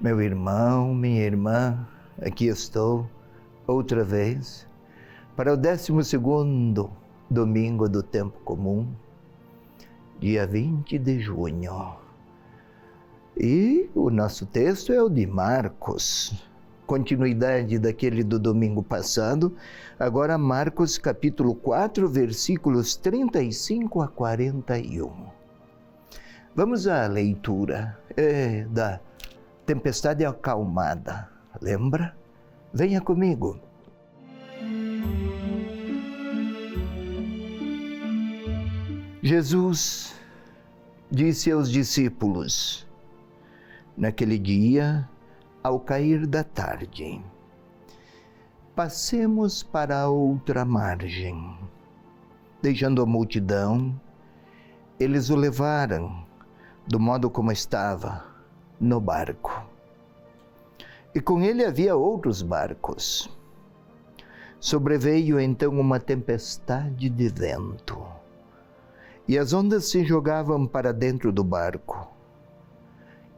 Meu irmão, minha irmã, aqui estou outra vez para o 12º domingo do tempo comum, dia 20 de junho. E o nosso texto é o de Marcos, continuidade daquele do domingo passado, agora Marcos capítulo 4, versículos 35 a 41. Vamos à leitura da tempestade acalmada, lembra? Venha comigo. Jesus disse aos discípulos, naquele dia, ao cair da tarde: passemos para a outra margem. Deixando a multidão, eles o levaram, do modo como estava, no barco. E com ele havia outros barcos. Sobreveio então uma tempestade de vento, e as ondas se jogavam para dentro do barco,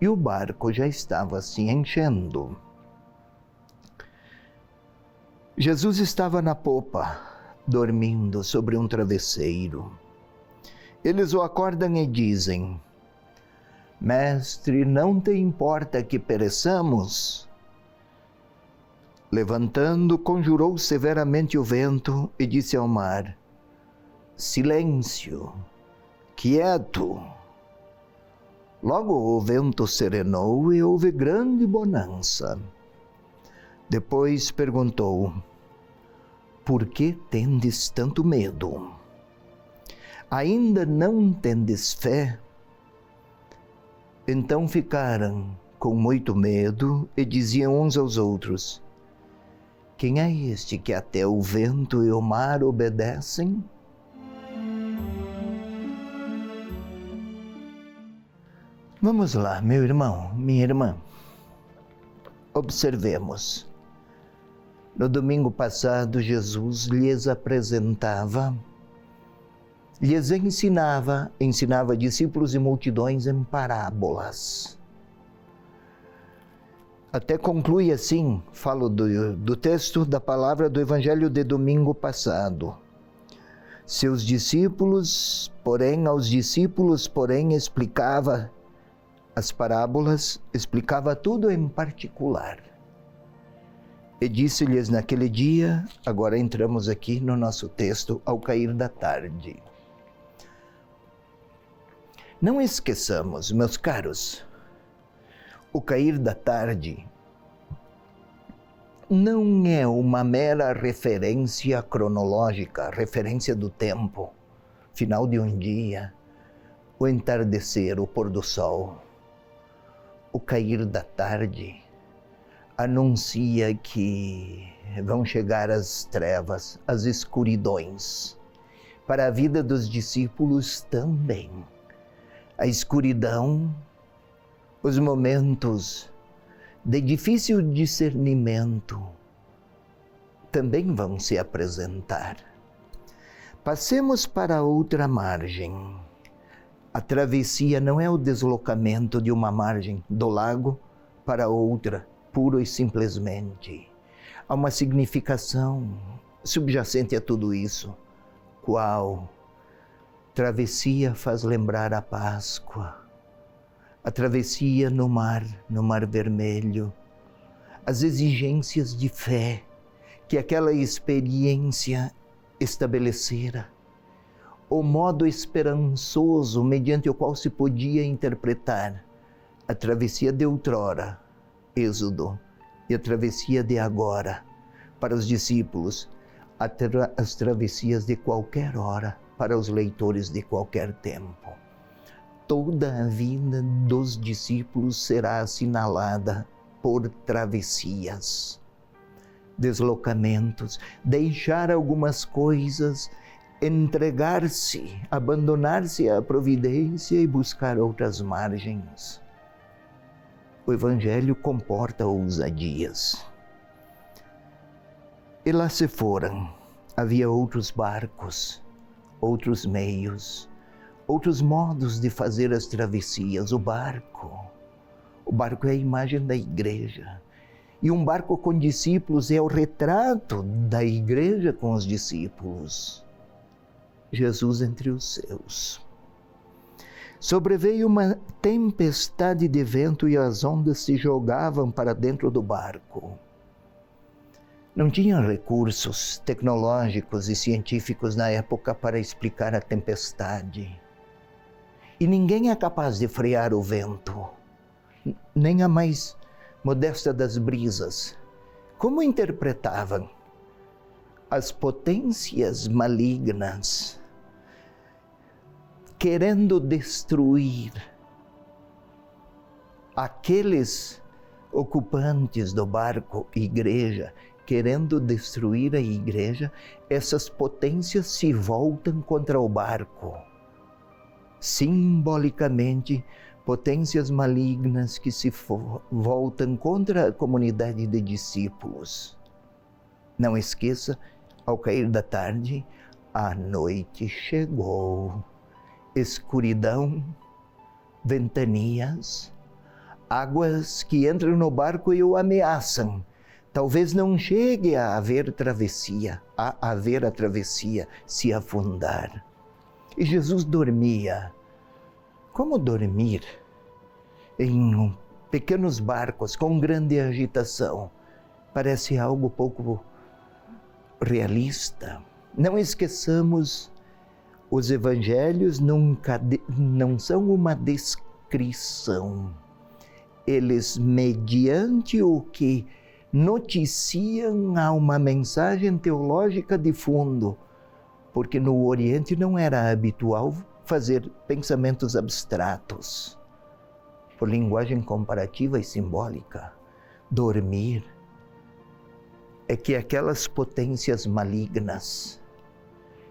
e o barco já estava se enchendo. Jesus estava na popa, dormindo sobre um travesseiro. Eles o acordam e dizem: Mestre, não te importa que pereçamos? Levantando, conjurou severamente o vento e disse ao mar: silêncio, quieto. Logo o vento serenou e houve grande bonança. Depois perguntou: por que tendes tanto medo? Ainda não tendes fé? Então ficaram com muito medo e diziam uns aos outros: quem é este que até o vento e o mar obedecem? Vamos lá, meu irmão, minha irmã. Observemos. No domingo passado, Jesus lhes apresentava, lhes ensinava discípulos e multidões em parábolas. Até conclui assim, falo do texto da palavra do Evangelho de domingo passado. Aos discípulos, porém, explicava as parábolas, explicava tudo em particular. E disse-lhes naquele dia, agora entramos aqui no nosso texto, ao cair da tarde. Não esqueçamos, meus caros, o cair da tarde não é uma mera referência cronológica, referência do tempo, final de um dia, o entardecer, o pôr do sol. O cair da tarde anuncia que vão chegar as trevas, as escuridões. Para a vida dos discípulos também. A escuridão, os momentos de difícil discernimento também vão se apresentar. Passemos para a outra margem. A travessia não é o deslocamento de uma margem do lago para outra, puro e simplesmente. Há uma significação subjacente a tudo isso. Qual? Travessia faz lembrar a Páscoa. A travessia no mar Vermelho. As exigências de fé que aquela experiência estabelecera. O modo esperançoso mediante o qual se podia interpretar a travessia de outrora, Êxodo, e a travessia de agora, para os discípulos, as travessias de qualquer hora, para os leitores de qualquer tempo. Toda a vida dos discípulos será assinalada por travessias, deslocamentos, deixar algumas coisas, entregar-se, abandonar-se à providência e buscar outras margens. O Evangelho comporta ousadias. E lá se foram. Havia outros barcos, outros meios, outros modos de fazer as travessias. O O barco é a imagem da igreja. E um barco com discípulos é o retrato da igreja com os discípulos. Jesus entre os seus. Sobreveio uma tempestade de vento e as ondas se jogavam para dentro do barco. Não tinham recursos tecnológicos e científicos na época para explicar a tempestade. E ninguém é capaz de frear o vento, nem a mais modesta das brisas. Como interpretavam as potências malignas querendo destruir aqueles ocupantes do barco, igreja, querendo destruir a igreja, essas potências se voltam contra o barco. Simbolicamente, potências malignas que se voltam contra a comunidade de discípulos. Não esqueça, ao cair da tarde, a noite chegou. Escuridão, ventanias, águas que entram no barco e o ameaçam. Talvez não chegue a haver a travessia, se afundar. E Jesus dormia. Como dormir em pequenos barcos com grande agitação? Parece algo pouco realista. Não esqueçamos, os evangelhos não são uma descrição. Eles, mediante o que noticiam, há uma mensagem teológica de fundo, porque no Oriente não era habitual fazer pensamentos abstratos, por linguagem comparativa e simbólica. Dormir é que aquelas potências malignas,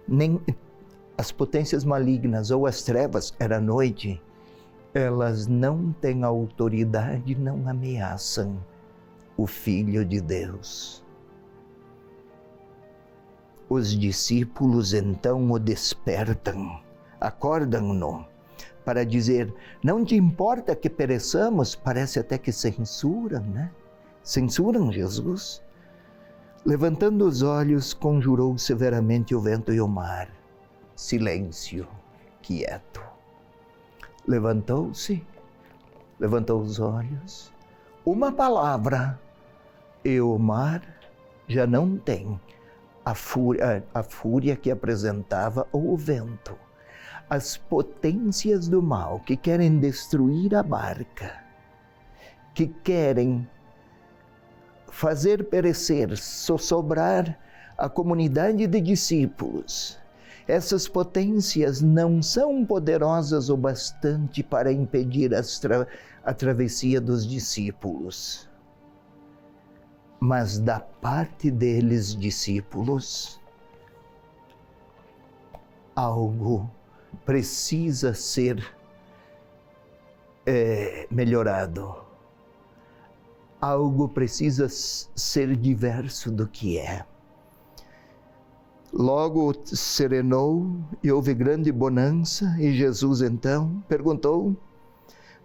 nem as potências malignas ou as trevas, era noite, elas não têm autoridade, não ameaçam o Filho de Deus. Os discípulos então o despertam, acordam-no, para dizer, não te importa que pereçamos? Parece até que censuram, né? Censuram Jesus. Levantando os olhos, conjurou severamente o vento e o mar. Silêncio, quieto. Levantou-se, levantou os olhos, uma palavra, e o mar já não tem a fúria que apresentava ou o vento. As potências do mal que querem destruir a barca, que querem fazer perecer, sobrar a comunidade de discípulos. Essas potências não são poderosas o bastante para impedir a travessia dos discípulos. Mas da parte deles, discípulos, algo precisa ser melhorado. Algo precisa ser diverso do que é. Logo serenou e houve grande bonança, e Jesus então perguntou,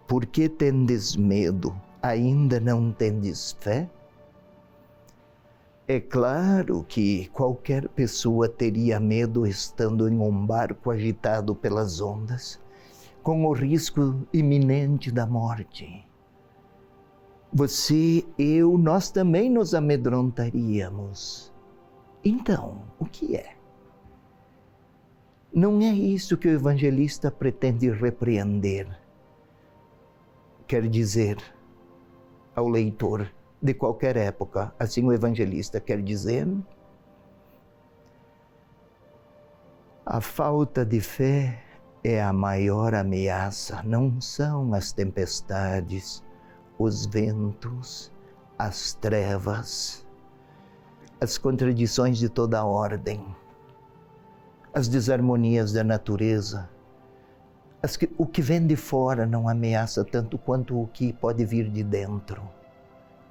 por que tendes medo? Ainda não tendes fé? É claro que qualquer pessoa teria medo estando em um barco agitado pelas ondas, com o risco iminente da morte. Você, eu, nós também nos amedrontaríamos. Então, o que é? Não é isso que o evangelista pretende repreender. Quer dizer ao leitor de qualquer época, assim o evangelista quer dizer, a falta de fé é a maior ameaça, não são as tempestades, os ventos, as trevas, as contradições de toda a ordem, as desarmonias da natureza. O que vem de fora não ameaça tanto quanto o que pode vir de dentro.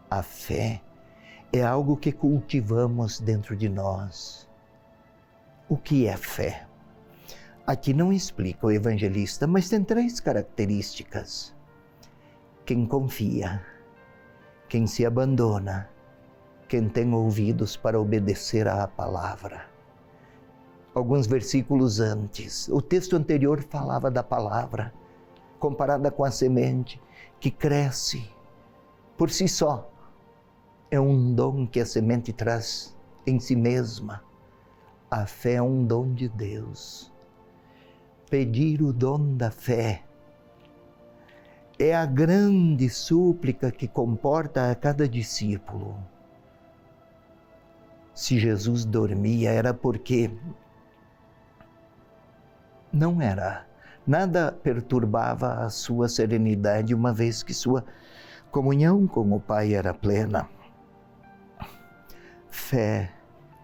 A fé é algo que cultivamos dentro de nós. O que é fé? Aqui não explica o evangelista, mas tem 3 características quem confia, quem se abandona, quem tem ouvidos para obedecer à palavra. Alguns versículos antes, o texto anterior falava da palavra, comparada com a semente que cresce por si só. É um dom que a semente traz em si mesma. A fé é um dom de Deus. Pedir o dom da fé é a grande súplica que comporta a cada discípulo. Se Jesus dormia, era porque nada perturbava a sua serenidade, uma vez que sua comunhão com o Pai era plena. Fé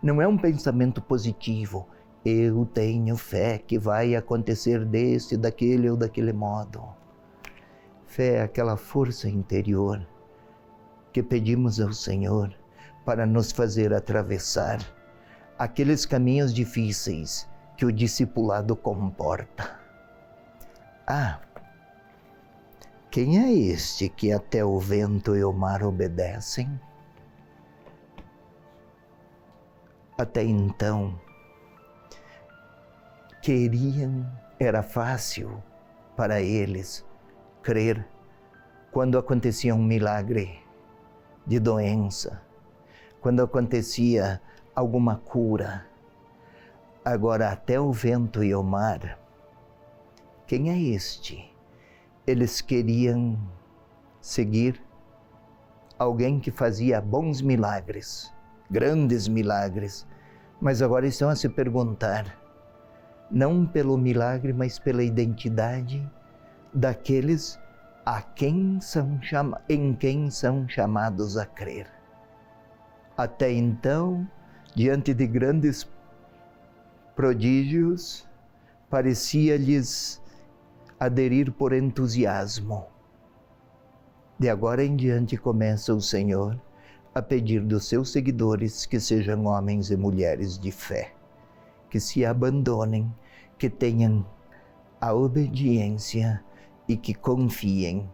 não é um pensamento positivo. Eu tenho fé que vai acontecer desse, daquele ou daquele modo. Fé é aquela força interior que pedimos ao Senhor para nos fazer atravessar aqueles caminhos difíceis que o discipulado comporta. Quem é este que até o vento e o mar obedecem? Até então, era fácil para eles crer quando acontecia um milagre de doença, quando acontecia alguma cura. Agora, até o vento e o mar, quem é este? Eles queriam seguir alguém que fazia bons milagres, grandes milagres, mas agora estão a se perguntar, não pelo milagre, mas pela identidade daqueles em quem são chamados a crer. Até então, diante de grandes prodígios, parecia-lhes aderir por entusiasmo. De agora em diante começa o Senhor a pedir dos seus seguidores que sejam homens e mulheres de fé, que se abandonem, que tenham a obediência e que confiem,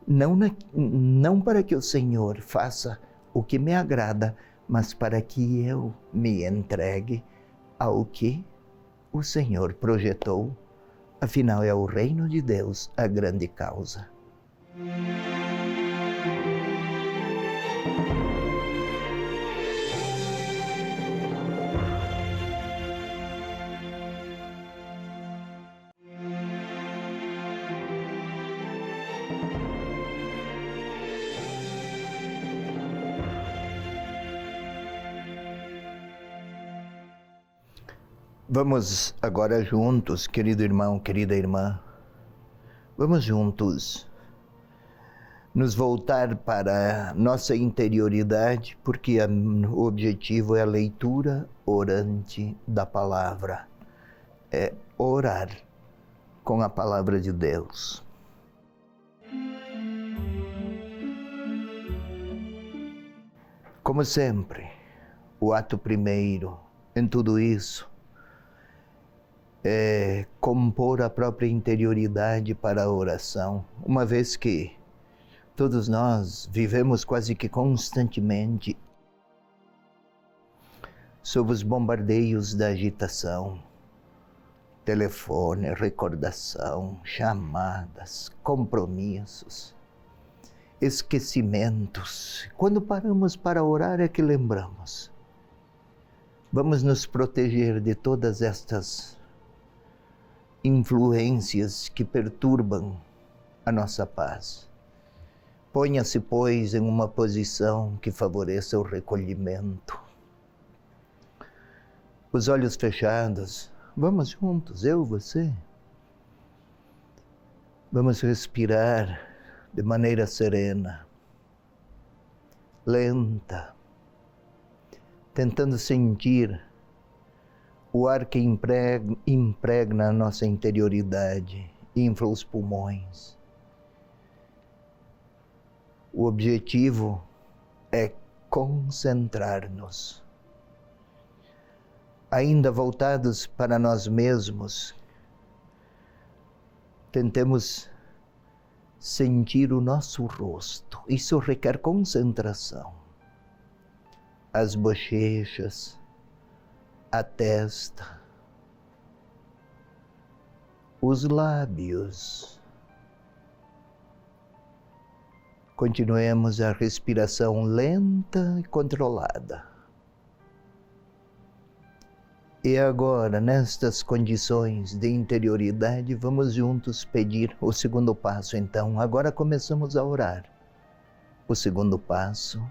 não para que o Senhor faça o que me agrada, mas para que eu me entregue ao que o Senhor projetou. Afinal, é o reino de Deus a grande causa. Vamos agora juntos, querido irmão, querida irmã, vamos juntos nos voltar para nossa interioridade, porque o objetivo é a leitura orante da palavra, é orar com a palavra de Deus. Como sempre, o ato primeiro em tudo isso é compor a própria interioridade para a oração, uma vez que todos nós vivemos quase que constantemente sob os bombardeios da agitação, telefone, recordação, chamadas, compromissos, esquecimentos. Quando paramos para orar é que lembramos. Vamos nos proteger de todas estas influências que perturbam a nossa paz. Ponha-se, pois, em uma posição que favoreça o recolhimento. Os olhos fechados, vamos juntos, eu, você. Vamos respirar de maneira serena, lenta, tentando sentir o ar que impregna a nossa interioridade, infla os pulmões. O objetivo é concentrar-nos. Ainda voltados para nós mesmos, tentemos sentir o nosso rosto. Isso requer concentração. As bochechas, a testa, os lábios. Continuemos a respiração lenta e controlada. E agora, nestas condições de interioridade, vamos juntos pedir o segundo passo. Então, agora começamos a orar. O segundo passo,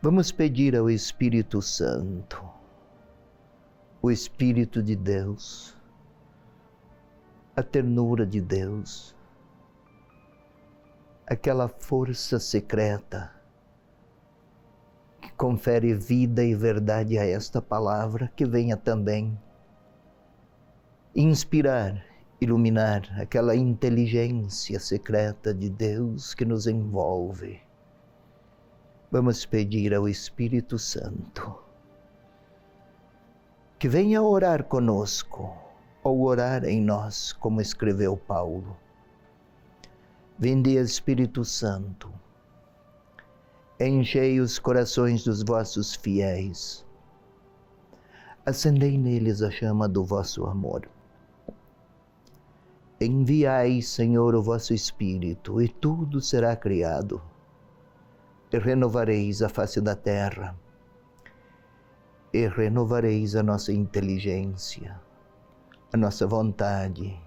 vamos pedir ao Espírito Santo, o Espírito de Deus, a ternura de Deus, aquela força secreta que confere vida e verdade a esta palavra, que venha também inspirar, iluminar aquela inteligência secreta de Deus que nos envolve. Vamos pedir ao Espírito Santo que venha orar conosco, ou orar em nós, como escreveu Paulo. Vinde, Espírito Santo, enchei os corações dos vossos fiéis, acendei neles a chama do vosso amor. Enviai, Senhor, o vosso Espírito, e tudo será criado, e renovareis a face da terra, e renovareis a nossa inteligência, a nossa vontade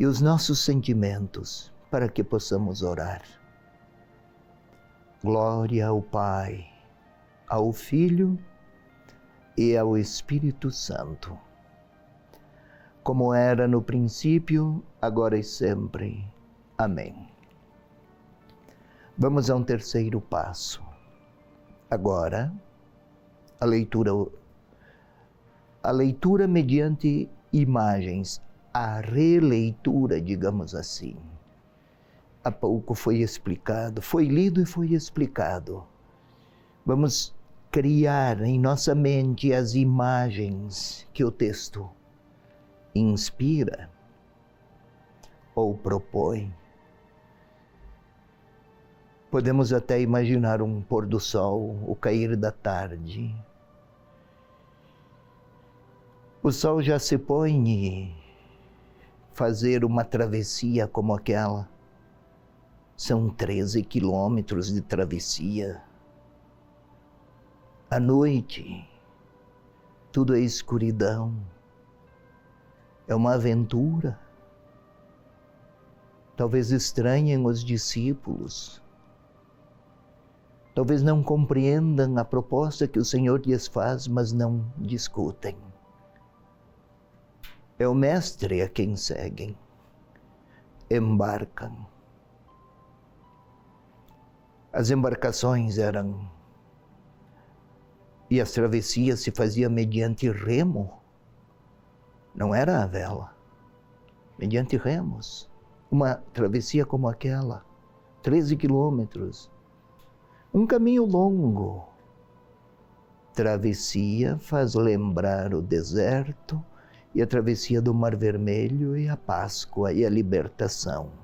e os nossos sentimentos, para que possamos orar. Glória ao Pai, ao Filho e ao Espírito Santo, como era no princípio, agora e sempre. Amém. Vamos a um terceiro passo. Agora, a leitura mediante imagens, a releitura, digamos assim. Há pouco foi explicado, foi lido e foi explicado. Vamos criar em nossa mente as imagens que o texto inspira ou propõe. Podemos até imaginar um pôr do sol, o cair da tarde. O sol já se põe e fazer uma travessia como aquela. São 13 quilômetros de travessia. À noite, tudo é escuridão. É uma aventura. Talvez estranhem os discípulos. Talvez não compreendam a proposta que o Senhor lhes faz, mas não discutem. É o Mestre a quem seguem. Embarcam. As embarcações eram... E as travessias se faziam mediante remo. Não era a vela. Mediante remos. Uma travessia como aquela. 13 quilômetros. Um caminho longo. Travessia faz lembrar o deserto e a travessia do Mar Vermelho e a Páscoa e a libertação.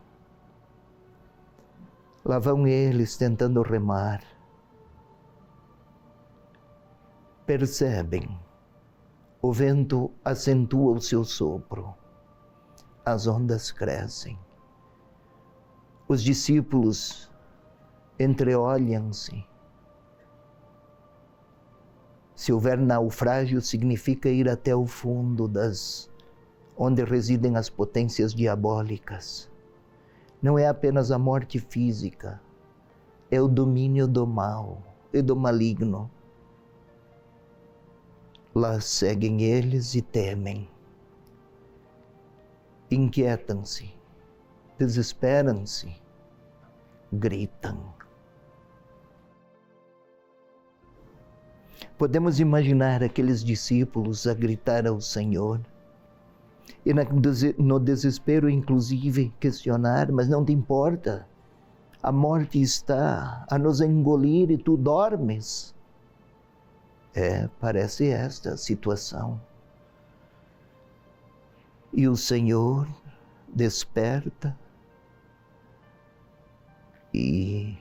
Lá vão eles tentando remar. Percebem, o vento acentua o seu sopro, as ondas crescem. Os discípulos entreolham-se. Se houver naufrágio, significa ir até o fundo onde residem as potências diabólicas. Não é apenas a morte física, é o domínio do mal e do maligno. Lá seguem eles e temem. Inquietam-se, desesperam-se, gritam. Podemos imaginar aqueles discípulos a gritar ao Senhor e no desespero, inclusive, questionar: mas não te importa? A morte está a nos engolir e tu dormes. Parece esta a situação. E o Senhor desperta E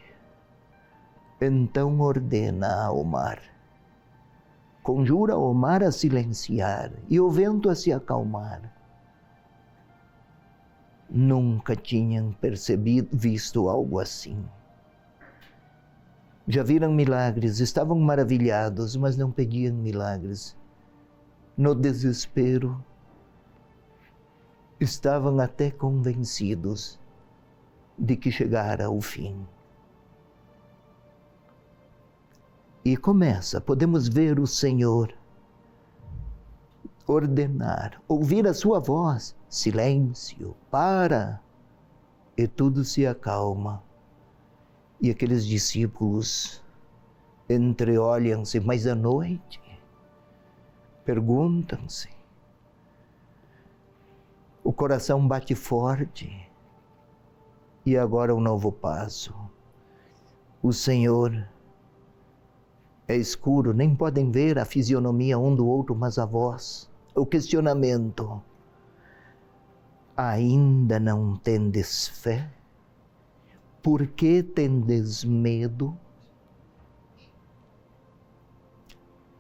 então ordena ao mar, conjura o mar a silenciar e o vento a se acalmar. Nunca tinham visto algo assim. Já viram milagres, estavam maravilhados, mas não pediam milagres. No desespero, estavam até convencidos de que chegara o fim. E podemos ver o Senhor ordenar, ouvir a sua voz, silêncio, para, e tudo se acalma. E aqueles discípulos entreolham-se, mas à noite perguntam-se. O coração bate forte. E agora um novo passo. O Senhor é escuro, nem podem ver a fisionomia um do outro, mas a voz, o questionamento. Ainda não tendes fé? Por que tendes medo?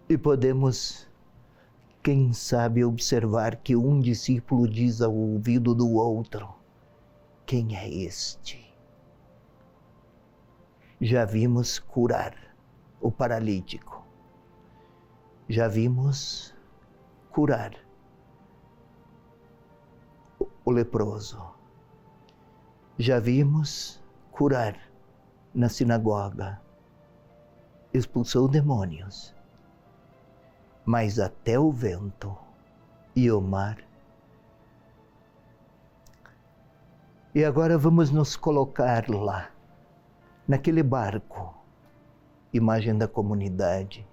E podemos, quem sabe, observar que um discípulo diz ao ouvido do outro: quem é este? Já vimos curar o paralítico. Já vimos curar o leproso. Já vimos curar na sinagoga. Expulsou demônios. Mas até o vento e o mar. E agora vamos nos colocar lá, naquele barco, imagem da comunidade,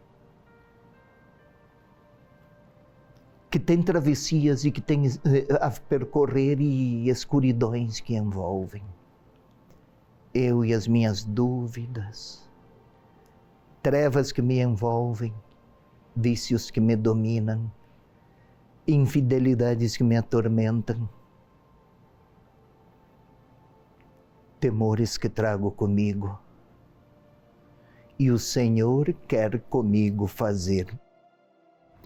que tem travessias e que tem a percorrer e escuridões que envolvem. Eu e as minhas dúvidas, trevas que me envolvem, vícios que me dominam, infidelidades que me atormentam, temores que trago comigo. E o Senhor quer comigo fazer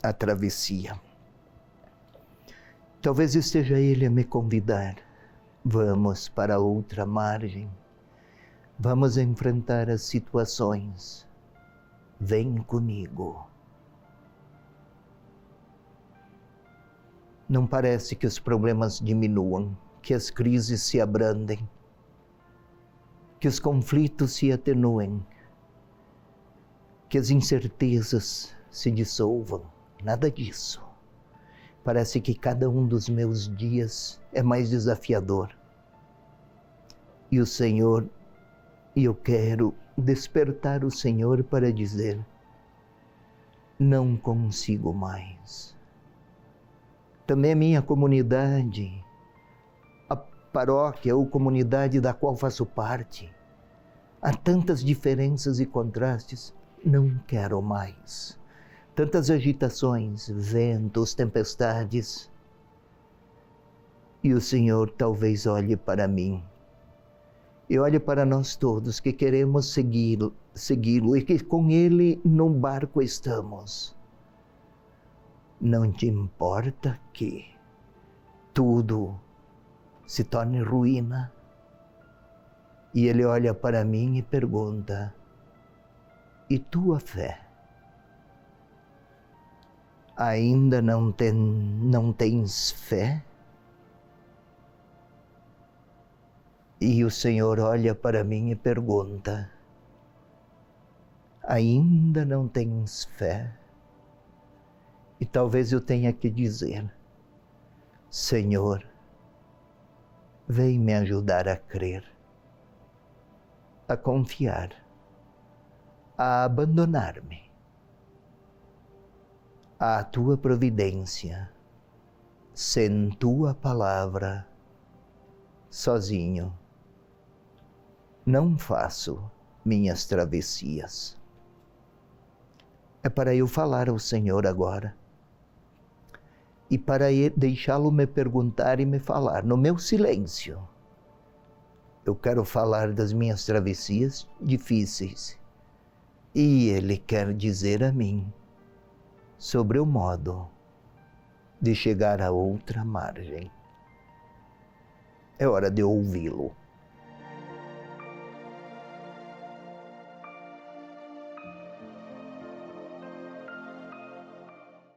a travessia. Talvez esteja Ele a me convidar. Vamos para outra margem. Vamos enfrentar as situações. Vem comigo. Não parece que os problemas diminuam, que as crises se abrandem, que os conflitos se atenuem, que as incertezas se dissolvam. Nada disso. Parece que cada um dos meus dias é mais desafiador. E o Senhor, eu quero despertar o Senhor para dizer: não consigo mais. Também a minha comunidade, a paróquia ou comunidade da qual faço parte, há tantas diferenças e contrastes, não quero mais. Tantas agitações, ventos, tempestades. E o Senhor talvez olhe para mim e olhe para nós todos que queremos segui-lo e que com Ele no barco estamos. Não te importa que tudo se torne ruína? E Ele olha para mim e pergunta: e tua fé? Ainda não tens fé? E o Senhor olha para mim e pergunta: ainda não tens fé? E talvez eu tenha que dizer: Senhor, vem me ajudar a crer, a confiar, a abandonar-me à tua providência, sem tua palavra, sozinho, não faço minhas travessias. É para eu falar ao Senhor agora, e para deixá-lo me perguntar e me falar, no meu silêncio, Eu quero falar das minhas travessias difíceis. E Ele quer dizer a mim sobre o modo de chegar a outra margem. É hora de ouvi-lo.